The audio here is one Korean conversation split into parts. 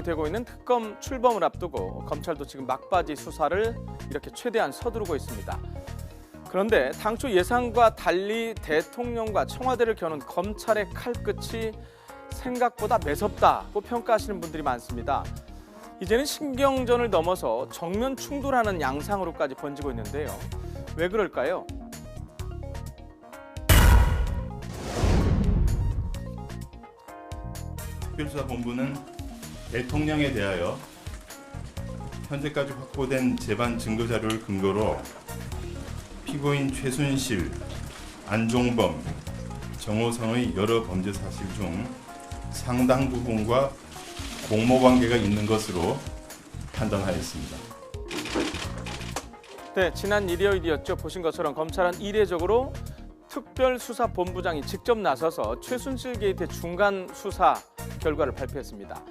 되고 있는 특검 출범을 앞두고 검찰도 지금 막바지 수사를 이렇게 최대한 서두르고 있습니다. 그런데 당초 예상과 달리 대통령과 청와대를 겨눈 검찰의 칼끝이 생각보다 매섭다고 평가하시는 분들이 많습니다. 이제는 신경전을 넘어서 정면 충돌하는 양상으로까지 번지고 있는데요. 왜 그럴까요? 특별수사본부는 대통령에 대하여 현재까지 확보된 재반 증거 자료를 근거로 피고인 최순실, 안종범, 정호성의 여러 범죄 사실 중 상당 부분과 공모관계가 있는 것으로 판단하였습니다. 네, 지난 일요일이었죠. 보신 것처럼 검찰은 이례적으로 특별수사본부장이 직접 나서서 최순실 게이트 중간 수사 결과를 발표했습니다.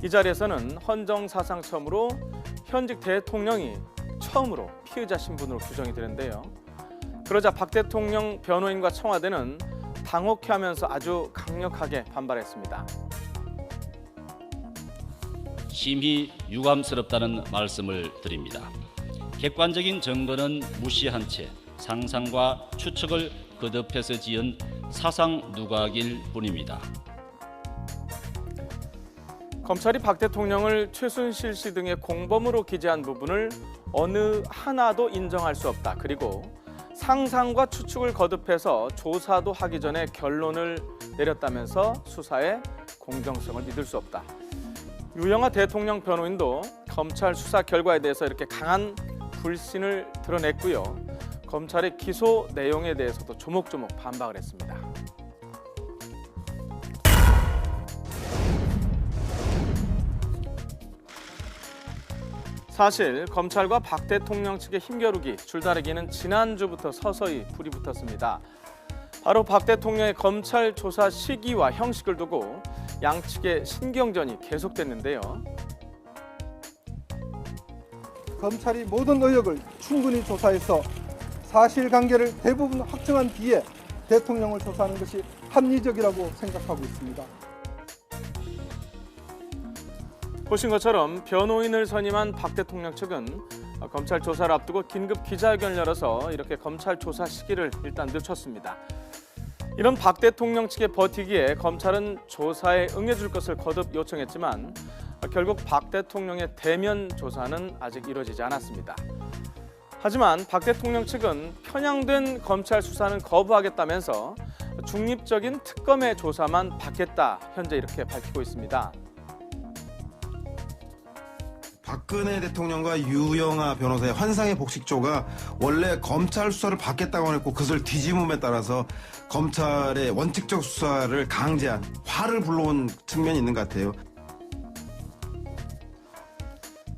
이 자리에서는 헌정사상 처음으로 현직 대통령이 처음으로 피의자 신분으로 규정이 되는데요. 그러자 박 대통령 변호인과 청와대는 당혹해하면서 아주 강력하게 반발했습니다. 심히 유감스럽다는 말씀을 드립니다. 객관적인 증거는 무시한 채 상상과 추측을 거듭해서 지은 사상 누각일 뿐입니다. 검찰이 박 대통령을 최순실 씨 등의 공범으로 기재한 부분을 어느 하나도 인정할 수 없다. 그리고 상상과 추측을 거듭해서 조사도 하기 전에 결론을 내렸다면서 수사의 공정성을 믿을 수 없다. 유영하 대통령 변호인도 검찰 수사 결과에 대해서 이렇게 강한 불신을 드러냈고요. 검찰의 기소 내용에 대해서도 조목조목 반박을 했습니다. 사실 검찰과 박 대통령 측의 힘겨루기, 줄다리기는 지난주부터 서서히 불이 붙었습니다. 바로 박 대통령의 검찰 조사 시기와 형식을 두고 양측의 신경전이 계속됐는데요. 검찰이 모든 의혹을 충분히 조사해서 사실관계를 대부분 확정한 뒤에 대통령을 조사하는 것이 합리적이라고 생각하고 있습니다. 보신 것처럼 변호인을 선임한 박 대통령 측은 검찰 조사를 앞두고 긴급 기자회견을 열어서 이렇게 검찰 조사 시기를 일단 늦췄습니다. 이런 박 대통령 측의 버티기에 검찰은 조사에 응해줄 것을 거듭 요청했지만 결국 박 대통령의 대면 조사는 아직 이루어지지 않았습니다. 하지만 박 대통령 측은 편향된 검찰 수사는 거부하겠다면서 중립적인 특검의 조사만 받겠다 현재 이렇게 밝히고 있습니다. 박근혜 대통령과 유영하 변호사의 환상의 복식조가 원래 검찰 수사를 받겠다고 했고 그것을 뒤집음에 따라서 검찰의 원칙적 수사를 강제한 화를 불러온 측면이 있는 것 같아요.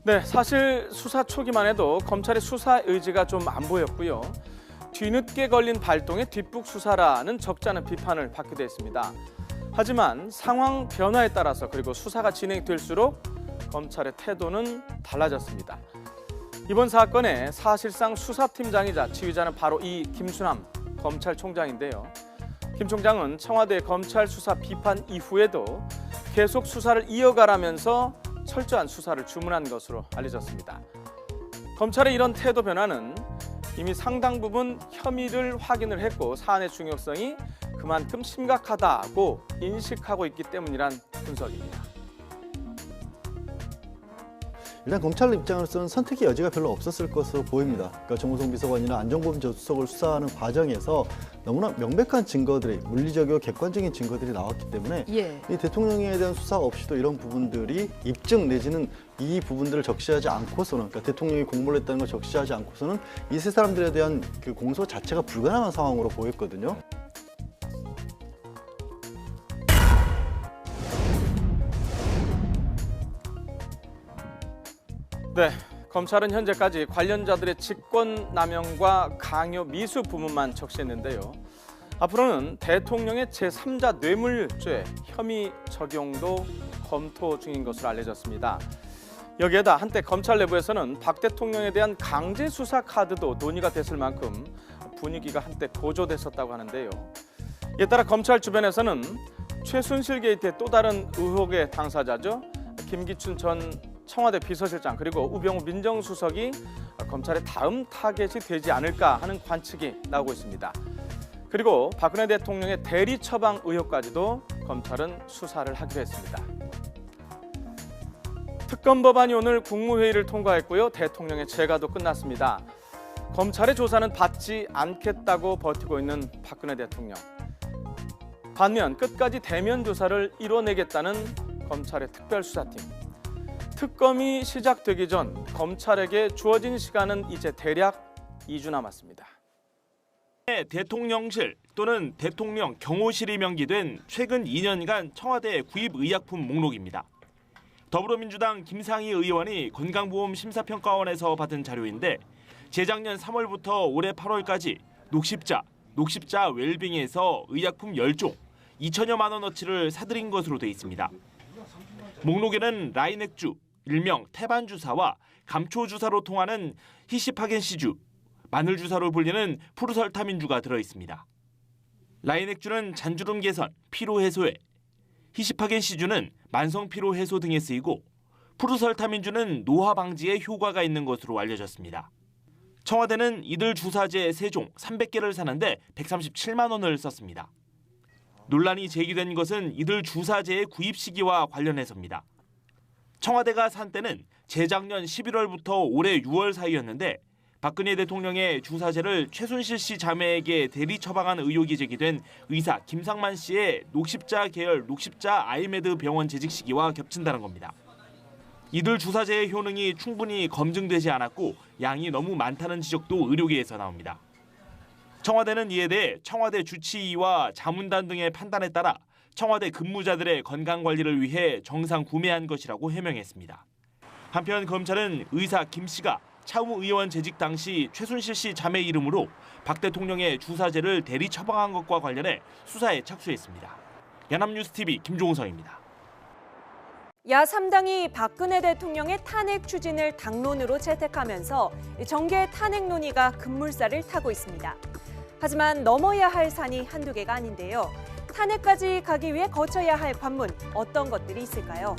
네, 사실 수사 초기만 해도 검찰의 수사 의지가 좀 안 보였고요. 뒤늦게 걸린 발동의 뒷북 수사라는 적잖은 비판을 받기도 했습니다. 하지만 상황 변화에 따라서 그리고 수사가 진행될수록 검찰의 태도는 달라졌습니다. 이번 사건의 사실상 수사팀장이자 지휘자는 바로 이 김수남 검찰총장인데요. 김 총장은 청와대 검찰 수사 비판 이후에도 계속 수사를 이어가라면서 철저한 수사를 주문한 것으로 알려졌습니다. 검찰의 이런 태도 변화는 이미 상당 부분 혐의를 확인을 했고 사안의 중요성이 그만큼 심각하다고 인식하고 있기 때문이란 분석입니다. 일단 검찰 입장으로서는 선택의 여지가 별로 없었을 것으로 보입니다. 그러니까 정호성 비서관이나 안종범 수석을 수사하는 과정에서 너무나 명백한 증거들이, 물리적이고 객관적인 증거들이 나왔기 때문에 이 대통령에 대한 수사 없이도 이런 부분들이 입증 내지는 이 부분들을 적시하지 않고서는, 그러니까 대통령이 공모를 했다는 걸 적시하지 않고서는 이 세 사람들에 대한 그 공소 자체가 불가능한 상황으로 보였거든요. 네, 검찰은 현재까지 관련자들의 직권남용과 강요 미수 부분만 적시했는데요. 앞으로는 대통령의 제3자 뇌물죄 혐의 적용도 검토 중인 것으로 알려졌습니다. 여기에다 한때 검찰 내부에서는 박 대통령에 대한 강제 수사 카드도 논의가 됐을 만큼 분위기가 한때 고조됐었다고 하는데요. 이에 따라 검찰 주변에서는 최순실 게이트의 또 다른 의혹의 당사자죠. 김기춘 전 청와대 비서실장 그리고 우병우 민정수석이 검찰의 다음 타겟이 되지 않을까 하는 관측이 나오고 있습니다. 그리고 박근혜 대통령의 대리 처방 의혹까지도 검찰은 수사를 하기로 했습니다. 특검 법안이 오늘 국무회의를 통과했고요. 대통령의 재가도 끝났습니다. 검찰의 조사는 받지 않겠다고 버티고 있는 박근혜 대통령. 반면 끝까지 대면 조사를 이뤄내겠다는 검찰의 특별수사팀. 특검이 시작되기 전 검찰에게 주어진 시간은 이제 대략 2주 남았습니다. 대통령실 또는 대통령 경호실이 명기된 최근 2년간 청와대 구입 의약품 목록입니다. 더불어민주당 김상희 의원이 건강보험 심사평가원에서 받은 자료인데 재작년 3월부터 올해 8월까지 녹십자 웰빙에서 의약품 10종 2천여만 원어치를 사들인 것으로 돼 있습니다. 목록에는 라이넥주, 일명 태반주사와 감초주사로 통하는 히시파겐시주, 마늘주사로 불리는 푸르설타민주가 들어있습니다. 라이넥주는 잔주름 개선, 피로 해소에, 히시파겐시주는 만성 피로 해소 등에 쓰이고 푸르설타민주는 노화 방지에 효과가 있는 것으로 알려졌습니다. 청와대는 이들 주사제 3종 300개를 사는데 137만 원을 썼습니다. 논란이 제기된 것은 이들 주사제의 구입 시기와 관련해서입니다. 청와대가 산 때는 재작년 11월부터 올해 6월 사이였는데 박근혜 대통령의 주사제를 최순실 씨 자매에게 대리 처방한 의혹이 제기된 의사 김상만 씨의 녹십자 계열 녹십자 아이메드 병원 재직 시기와 겹친다는 겁니다. 이들 주사제의 효능이 충분히 검증되지 않았고 양이 너무 많다는 지적도 의료계에서 나옵니다. 청와대는 이에 대해 청와대 주치의와 자문단 등의 판단에 따라 청와대 근무자들의 건강관리를 위해 정상 구매한 것이라고 해명했습니다. 한편 검찰은 의사 김 씨가 차후 의원 재직 당시 최순실 씨 자매 이름으로 박 대통령의 주사제를 대리 처방한 것과 관련해 수사에 착수했습니다. 연합뉴스TV 김종성입니다. 야3당이 박근혜 대통령의 탄핵 추진을 당론으로 채택하면서 정계 탄핵 논의가 급물살을 타고 있습니다. 하지만 넘어야 할 산이 한두 개가 아닌데요. 탄핵까지 가기 위해 거쳐야 할 관문, 어떤 것들이 있을까요?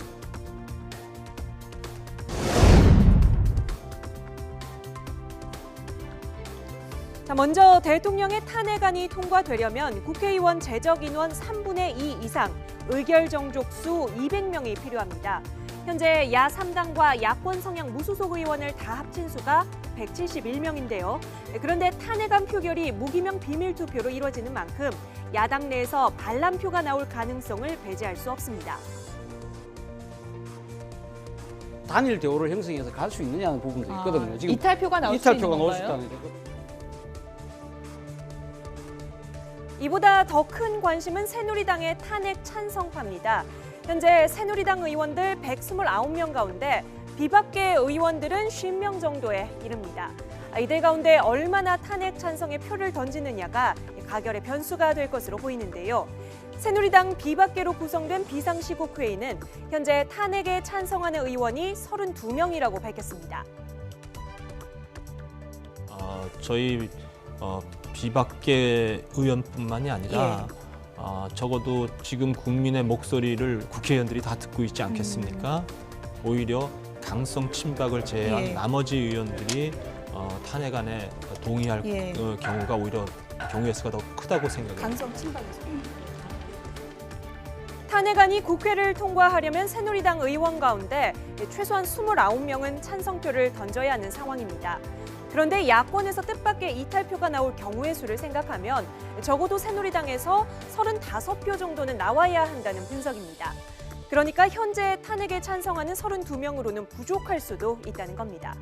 자, 먼저 대통령의 탄핵안이 통과되려면 국회의원 재적 인원 3분의 2 이상, 의결 정족수 200명이 필요합니다. 현재 야3당과 야권 성향 무소속 의원을 다 합친 수가 171명인데요. 그런데 탄핵안 표결이 무기명 비밀 투표로 이루어지는 만큼 야당 내에서 반란표가 나올 가능성을 배제할 수 없습니다. 단일 대우를 형성해서 갈 수 있느냐는 부분도 있거든요. 지금 이탈표가 나올 수 있는 건가요? 있다는 거죠. 이보다 더 큰 관심은 새누리당의 탄핵 찬성파입니다. 현재 새누리당 의원들 129명 가운데 비박계 의원들은 50명 정도에 이릅니다. 이들 가운데 얼마나 탄핵 찬성의 표를 던지느냐가 가결의 변수가 될 것으로 보이는데요. 새누리당 비박계로 구성된 비상시국회의는 현재 탄핵에 찬성하는 의원이 32명이라고 밝혔습니다. 저희 비박계 의원뿐만이 아니라 적어도 지금 국민의 목소리를 국회의원들이 다 듣고 있지 않겠습니까? 오히려 강성 친박을 제외한 나머지 의원들이 탄핵안에 동의할 경우가 오히려 경우의 수가 더 크다고 생각합니다. 강성 친박에서. 탄핵안이 국회를 통과하려면 새누리당 의원 가운데 최소한 29명은 찬성표를 던져야 하는 상황입니다. 그런데 야권에서 뜻밖의 이탈표가 나올 경우의 수를 생각하면 적어도 새누리당에서 35표 정도는 나와야 한다는 분석입니다. 그러니까 현재 탄핵에 찬성하는 32명으로는 부족할 수도 있다는 겁니다.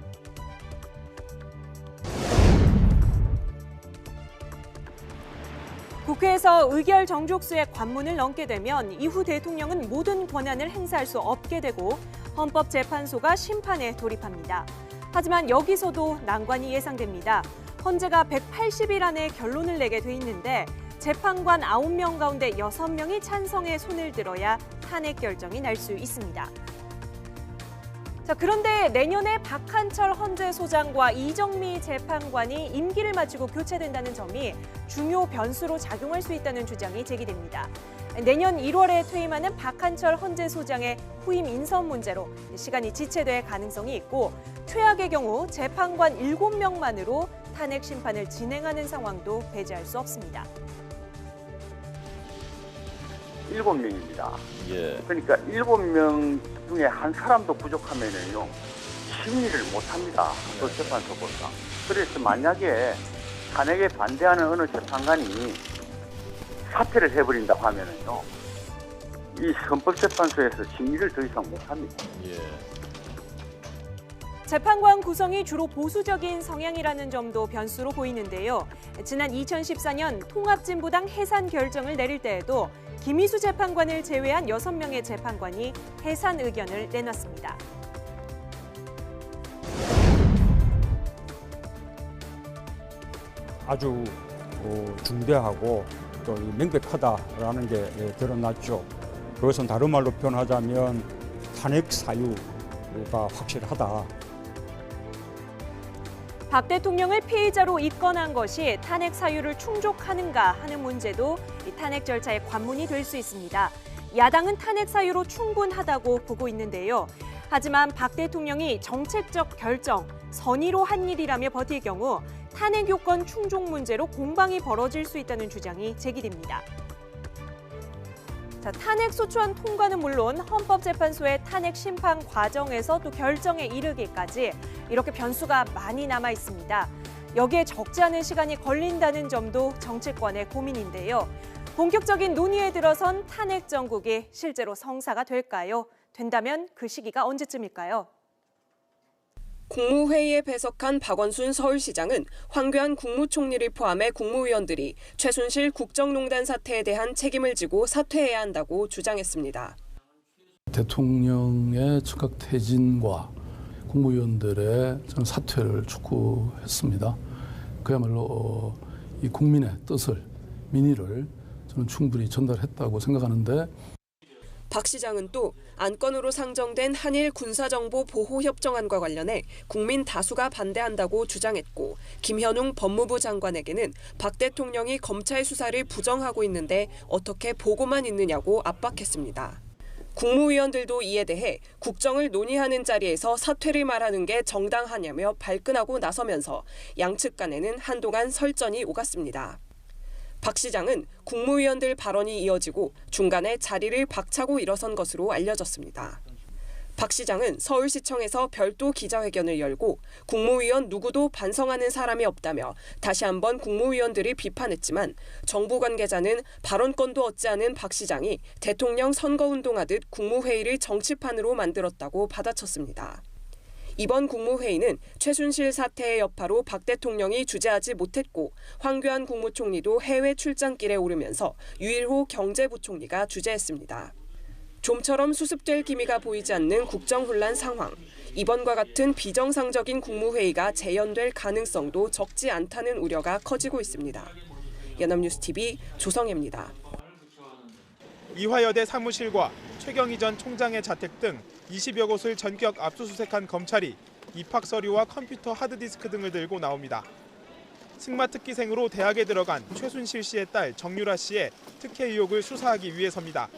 국회에서 의결 정족수의 관문을 넘게 되면 이후 대통령은 모든 권한을 행사할 수 없게 되고 헌법재판소가 심판에 돌입합니다. 하지만 여기서도 난관이 예상됩니다. 헌재가 180일 안에 결론을 내게 돼 있는데 재판관 9명 가운데 6명이 찬성에 손을 들어야 탄핵 결정이 날 수 있습니다. 자, 그런데 내년에 박한철 헌재소장과 이정미 재판관이 임기를 마치고 교체된다는 점이 중요 변수로 작용할 수 있다는 주장이 제기됩니다. 내년 1월에 퇴임하는 박한철 헌재소장의 후임 인선 문제로 시간이 지체될 가능성이 있고 최악의 경우 재판관 7명만으로 탄핵 심판을 진행하는 상황도 배제할 수 없습니다. 7명입니다. 그러니까 7명 중에 한 사람도 부족하면은요 심리를 못합니다. 그 재판소보다. 그래서 만약에 탄핵에 반대하는 어느 재판관이 사퇴를 해버린다고 하면은요 이 헌법재판소에서 심리를 더 이상 못합니다. 재판관 구성이 주로 보수적인 성향이라는 점도 변수로 보이는데요. 지난 2014년 통합진보당 해산 결정을 내릴 때에도 김희수 재판관을 제외한 6명의 재판관이 해산 의견을 내놨습니다. 아주 중대하고 또 명백하다라는 게 드러났죠. 그것은 다른 말로 표현하자면 탄핵 사유가 확실하다. 박 대통령을 피의자로 입건한 것이 탄핵 사유를 충족하는가 하는 문제도 이 탄핵 절차의 관문이 될 수 있습니다. 야당은 탄핵 사유로 충분하다고 보고 있는데요. 하지만 박 대통령이 정책적 결정, 선의로 한 일이라며 버틸 경우 탄핵 요건 충족 문제로 공방이 벌어질 수 있다는 주장이 제기됩니다. 탄핵 소추안 통과는 물론 헌법재판소의 탄핵 심판 과정에서 또 결정에 이르기까지 이렇게 변수가 많이 남아 있습니다. 여기에 적지 않은 시간이 걸린다는 점도 정치권의 고민인데요. 본격적인 논의에 들어선 탄핵 정국이 실제로 성사가 될까요? 된다면 그 시기가 언제쯤일까요? 국무회의에 배석한 박원순 서울시장은 황교안 국무총리를 포함해 국무위원들이 최순실 국정농단 사태에 대한 책임을 지고 사퇴해야 한다고 주장했습니다. 대통령의 즉각 퇴진과 국무위원들의 저는 사퇴를 촉구했습니다. 그야말로 이 국민의 뜻을, 민의를 저는 충분히 전달했다고 생각하는데 박 시장은 또 안건으로 상정된 한일 군사정보 보호협정안과 관련해 국민 다수가 반대한다고 주장했고 김현웅 법무부 장관에게는 박 대통령이 검찰 수사를 부정하고 있는데 어떻게 보고만 있느냐고 압박했습니다. 국무위원들도 이에 대해 국정을 논의하는 자리에서 사퇴를 말하는 게 정당하냐며 발끈하고 나서면서 양측 간에는 한동안 설전이 오갔습니다. 박 시장은 국무위원들 발언이 이어지고 중간에 자리를 박차고 일어선 것으로 알려졌습니다. 박 시장은 서울시청에서 별도 기자회견을 열고 국무위원 누구도 반성하는 사람이 없다며 다시 한번 국무위원들을 비판했지만 정부 관계자는 발언권도 얻지 않은 박 시장이 대통령 선거운동하듯 국무회의를 정치판으로 만들었다고 받아쳤습니다. 이번 국무회의는 최순실 사태의 여파로 박 대통령이 주재하지 못했고 황교안 국무총리도 해외 출장길에 오르면서 유일호 경제부총리가 주재했습니다. 좀처럼 수습될 기미가 보이지 않는 국정혼란 상황. 이번과 같은 비정상적인 국무회의가 재연될 가능성도 적지 않다는 우려가 커지고 있습니다. 연합뉴스TV 조성혜입니다. 이화여대 사무실과 최경희 전 총장의 자택 등 20여 곳을 전격 압수수색한 검찰이 입학 서류와 컴퓨터 하드디스크 등을 들고 나옵니다. 승마 특기생으로 대학에 들어간 최순실 씨의 딸 정유라 씨의 특혜 의혹을 수사하기 위해서입니다.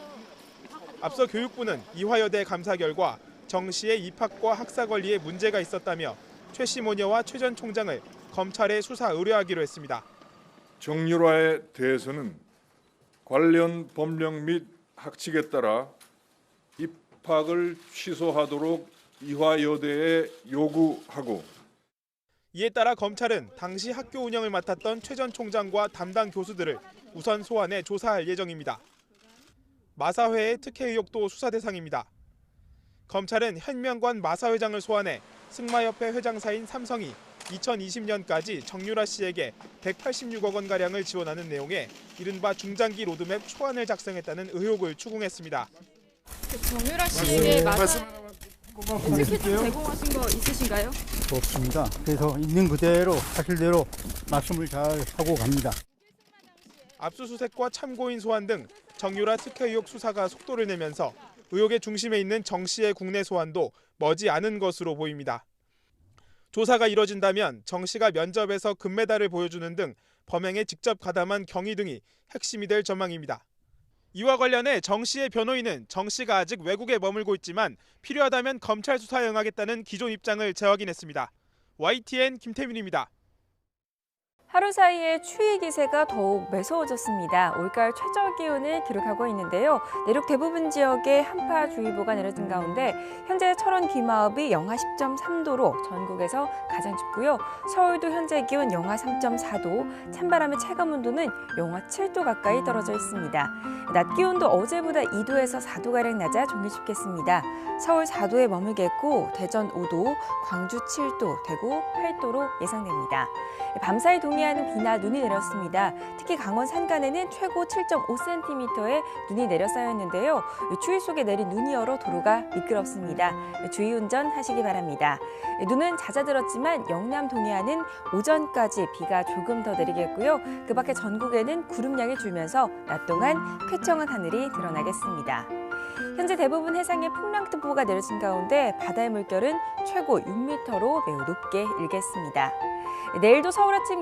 앞서 교육부는 이화여대 감사 결과 정 씨의 입학과 학사 권리에 문제가 있었다며 최 씨 모녀와 최 전 총장을 검찰에 수사 의뢰하기로 했습니다. 정유라에 대해서는 관련 법령 및 학칙에 따라 입학을 취소하도록 이화여대에 요구하고 이에 따라 검찰은 당시 학교 운영을 맡았던 최 전 총장과 담당 교수들을 우선 소환해 조사할 예정입니다. 마사회의 특혜 의혹도 수사 대상입니다. 검찰은 현명관 마사 회장을 소환해 승마협회 회장사인 삼성이 2020년까지 정유라 씨에게 186억 원가량을 지원하는 내용의 이른바 중장기 로드맵 초안을 작성했다는 의혹을 추궁했습니다. 정유라 씨에게 마사 스케줄 제공하신 거 있으신가요? 없습니다. 그래서 있는 그대로 사실대로 말씀을 잘 하고 갑니다. 압수수색과 참고인 소환 등 정유라 특혜 의혹 수사가 속도를 내면서 의혹의 중심에 있는 정 씨의 국내 소환도 머지않은 것으로 보입니다. 조사가 이뤄진다면 정 씨가 면접에서 금메달을 보여주는 등 범행에 직접 가담한 경위 등이 핵심이 될 전망입니다. 이와 관련해 정 씨의 변호인은 정 씨가 아직 외국에 머물고 있지만 필요하다면 검찰 수사에 응하겠다는 기존 입장을 재확인했습니다. YTN 김태민입니다. 하루 사이에 추위 기세가 더욱 매서워졌습니다. 올가을 최저 기온을 기록하고 있는데요. 내륙 대부분 지역에 한파주의보가 내려진 가운데 현재 철원 귀마읍이 영하 10.3도로 전국에서 가장 춥고요. 서울도 현재 기온 영하 3.4도, 찬바람의 체감 온도는 영하 7도 가까이 떨어져 있습니다. 낮 기온도 어제보다 2도에서 4도가량 낮아 종일 춥겠습니다. 서울 4도에 머물겠고 대전 5도, 광주 7도, 대구 8도로 예상됩니다. 밤사이 동해안은 비나 눈이 내렸습니다. 특히 강원 산간에는 최고 7.5cm의 눈이 내려 쌓였는데요. 추위 속에 내린 눈이 얼어 도로가 미끄럽습니다. 주의 운전하시기 바랍니다. 눈은 잦아들었지만 영남 동해안은 오전까지 비가 조금 더 내리겠고요. 그 밖에 전국에는 구름량이 줄면서 낮 동안 쾌청한 하늘이 드러나겠습니다. 현재 대부분 해상에 풍랑특보가 내려진 가운데 바다의 물결은 최고 6m로 매우 높게 일겠습니다. 내일도 서울 아침